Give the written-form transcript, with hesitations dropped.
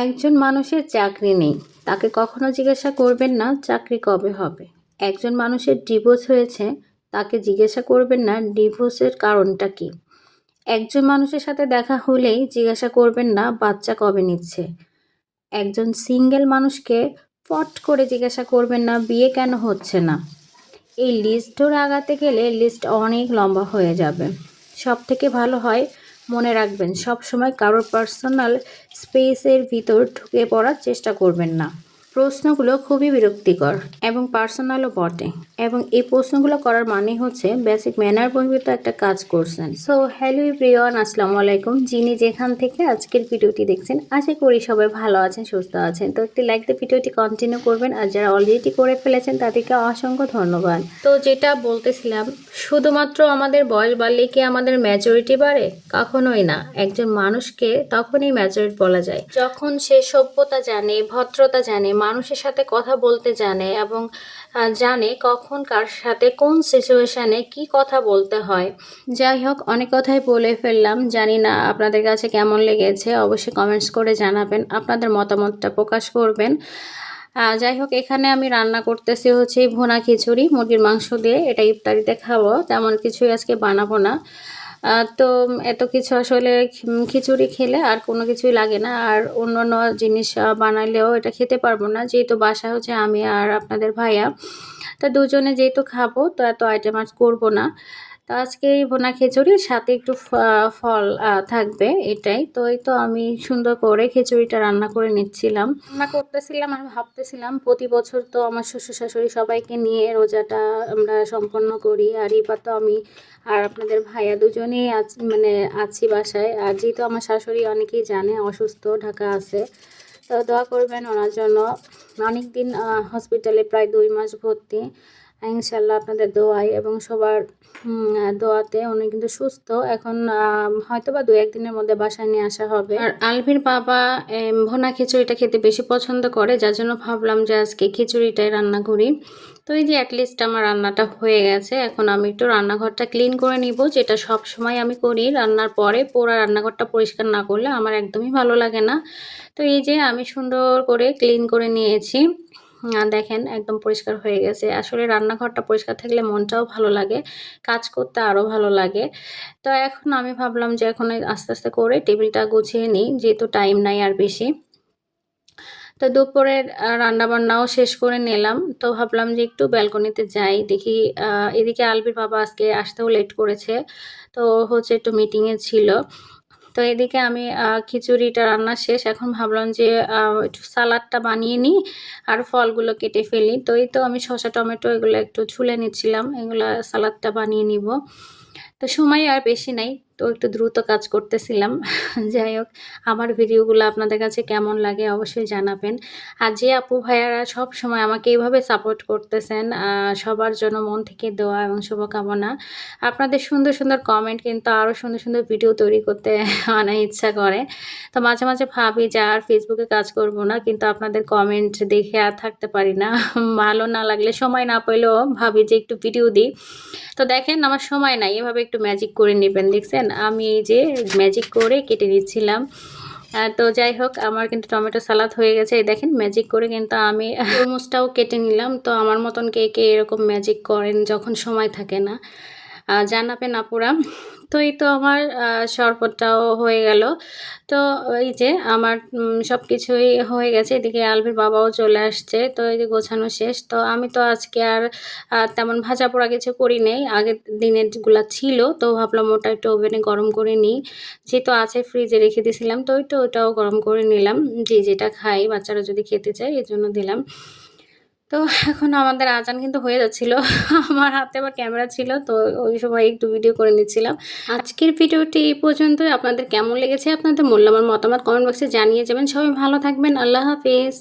একজন মানুষের চাকরি নেই, তাকে কখনো জিজ্ঞাসা করবেন না চাকরি কবে হবে। একজন মানুষের ডিভোর্স হয়েছে, তাকে জিজ্ঞাসা করবেন না ডিভোর্সের কারণটা কী। একজন মানুষের সাথে দেখা হলেই জিজ্ঞাসা করবেন না বাচ্চা কবে নিচ্ছে। একজন সিঙ্গেল মানুষকে পট করে জিজ্ঞাসা করবেন না বিয়ে কেন হচ্ছে না। এই লিস্ট ধরে আগাতে গেলে লিস্ট অনেক লম্বা হয়ে যাবে। সব থেকে ভালো হয় মনে রাখবেন, সব সময় কারোর পার্সোনাল স্পেসের ভিতর ঢুকে পড়ার চেষ্টা করবেন না। প্রশ্নগুলো খুবই বিরক্তিকর এবং পার্সোনালও বটে, এবং এই প্রশ্নগুলো করার মানে হচ্ছে বেসিক ম্যানার বহির্ভূত একটা কাজ করছেন। সো হ্যালো এভরিওয়ান, আসসালামু আলাইকুম। যিনি যেখান থেকে আজকের ভিডিওটি দেখছেন, আশা করি সবাই ভালো আছেন, সুস্থ আছেন। তো একটি লাইক দিয়ে ভিডিওটি কন্টিনিউ করবেন, আর যারা অলরেডি করে ফেলেছেন তাদেরকে অসংখ্য ধন্যবাদ। তো যেটা বলতেছিলাম, শুধুমাত্র আমাদের বয়স বাড়লে কি আমাদের ম্যাচুরিটি বাড়ে? কখনোই না। একজন মানুষকে তখনই ম্যাচুরিট বলা যায় যখন সে সভ্যতা জানে, ভদ্রতা জানে, মানুষের সাথে কথা বলতে জানে এবং জানে কখন কার সাথে কোন সিচুয়েশানে কি কথা বলতে হয়। যাই হোক, অনেক কথাই বলে ফেললাম। জানি না আপনাদের কাছে কেমন লেগেছে, অবশ্যই কমেন্টস করে জানাবেন, আপনাদের মতামতটা প্রকাশ করবেন। যাই হোক, এখানে আমি রান্না করতেছি হচ্ছে ভুনা খিচুড়ি মুরগির মাংস দিয়ে। এটা ইফতারিতে খাবো, তেমন কিছুই আজকে বানাবো না। তো এত কিছু আসলে খিচুড়ি খেলে আর কোনো কিছুই লাগে না, আর অন্য জিনিস বানাইলেও এটা খেতে পারবো না, যেহেতু বাসা হচ্ছে আমি আর আপনাদের ভাইয়া। তো দুজনে যেহেতু খাবো, তো এত আইটেম আর করবো না। তো আজকে এই ভুনা খিচুড়ির সাথে একটু ফল থাকবে, এটাই। তো এই তো আমি সুন্দর করে খিচুড়িটা রান্না করে নিচ্ছিলাম, রান্না করতেছিলাম আর ভাবতেছিলাম প্রতি বছর তো আমার শ্বশুর শাশুড়ি সবাইকে নিয়ে রোজাটা আমরা সম্পন্ন করি, আর এবার তো আমি আর আপনাদের ভাইয়া দুজনেই আছি বাসায়। আর যেহেতু আমার শাশুড়ি অনেকেই জানে অসুস্থ, ঢাকা আছে, তো দোয়া করবেন ওনার জন্য। অনেক দিন হসপিটালে, প্রায় 2 মাস ভর্তি। ইনশাল্লাহ আপনাদের দোয়ায় এবং সবার দোয়াতে উনি কিন্তু সুস্থ এখন। হয়তো বা 2-1 দিনের মধ্যে বাসায় নিয়ে আসা হবে। আর আলভির বাবা ভুনা খিচুড়িটা খেতে বেশি পছন্দ করে, যার জন্য ভাবলাম যে আজকে খিচুড়িটাই রান্না করি। তো এই যে অ্যাটলিস্ট আমার রান্নাটা হয়ে গেছে। এখন আমি একটু রান্নাঘরটা ক্লিন করে নিব, যেটা সব সময় আমি করি। রান্নার পরে পুরো রান্নাঘরটা পরিষ্কার না করলে আমার একদমই ভালো লাগে না। তো এই যে আমি সুন্দর করে ক্লিন করে নিয়েছি। দেখেন একদম পরিষ্কার হয়ে গেছে। আসলে রান্নাঘরটা পরিষ্কার থাকলে মনটাও ভালো লাগে, কাজ করতে আরও ভালো লাগে। তো এখন আমি ভাবলাম যে এখন আস্তে আস্তে করে টেবিলটা গুছিয়ে নিই, যেহেতু টাইম নাই আর বেশি। তো দুপুরের রান্নাবান্নাও শেষ করে নিলাম। তো ভাবলাম যে একটু ব্যালকনিতে যাই, দেখি। এদিকে আলবির বাবা আজকে আসতেও লেট করেছে, তো হচ্ছে একটু মিটিংয়ে ছিল। তো এদিকে আমি খিচুড়িটা রান্না শেষ। এখন ভাবলাম যে একটু সালাডটা বানিয়ে নিই আর ফলগুলো কেটে ফেলি। তো এই তো আমি শসা টমেটো এগুলো একটু ছুলে নিচ্ছিলাম, এগুলো সালাডটা বানিয়ে নিব। তো সময় আর বেশি নাই, তো একটু দ্রুত কাজ করতেছিলাম। যাই হোক, আমার ভিডিওগুলো আপনাদের কাছে কেমন লাগে অবশ্যই জানাবেন। আর যে আপু ভাইয়ারা সব সময় আমাকে এইভাবে সাপোর্ট করতেছেন, সবার জন্য মন থেকে দোয়া এবং শুভকামনা। আপনাদের সুন্দর সুন্দর কমেন্ট কিন্তু আরও সুন্দর সুন্দর ভিডিও তৈরি করতে অনেক ইচ্ছা করে। তো মাঝে মাঝে ভাবি যে আর ফেসবুকে কাজ করব না, কিন্তু আপনাদের কমেন্ট দেখে আর থাকতে পারি না। ভালো না লাগলে, সময় না পেলেও ভাবি যে একটু ভিডিও দিই। তো দেখেন আমার সময় নাই, এভাবে একটু ম্যাজিক করে নেবেন। দেখছেন আমি এই যে ম্যাজিক করে কেটে নিচ্ছিলাম। তো যাই হোক, আমার কিন্তু টমেটো সালাদ হয়ে গেছে। এই দেখেন ম্যাজিক করে কিন্তু আমি তরমুজটাও কেটে নিলাম। তো আমার মতন কে কে এরকম ম্যাজিক করেন যখন সময় থাকে না, জানাবেন আপুরা। তো এই তো আমার শরবতটাও হয়ে গেল। তো এই যে আমার সব কিছুই হয়ে গেছে। এদিকে আলভির বাবাও চলে আসছে। তো এই যে গোছানো শেষ। তো আমি তো আজকে আর তেমন ভাজা পোড়া কিছু করি নাই, আগের দিনেরগুলা ছিল। তো ভাবলাম ওটা একটু ওভেনে গরম করে নিই, যেহেতু আছে ফ্রিজে রেখে দিয়েছিলাম। তো ওটাও গরম করে নিলাম, যে যেটা খাই বাচ্চারা যদি খেতে চায় এই জন্য দিলাম। তো এখন আমাদের আজান কিন্তু হয়ে যাচ্ছিল। আমার হাতে আবার ক্যামেরা ছিল, তো ওই সময় একটু ভিডিও করে নিচ্ছিলাম। আজকের ভিডিওটি এই পর্যন্তই। আপনাদের কেমন লেগেছে আপনাদের মূল্যবান মতামত কমেন্ট বক্সে জানিয়ে যাবেন। সবাই ভালো থাকবেন। আল্লাহ হাফেজ।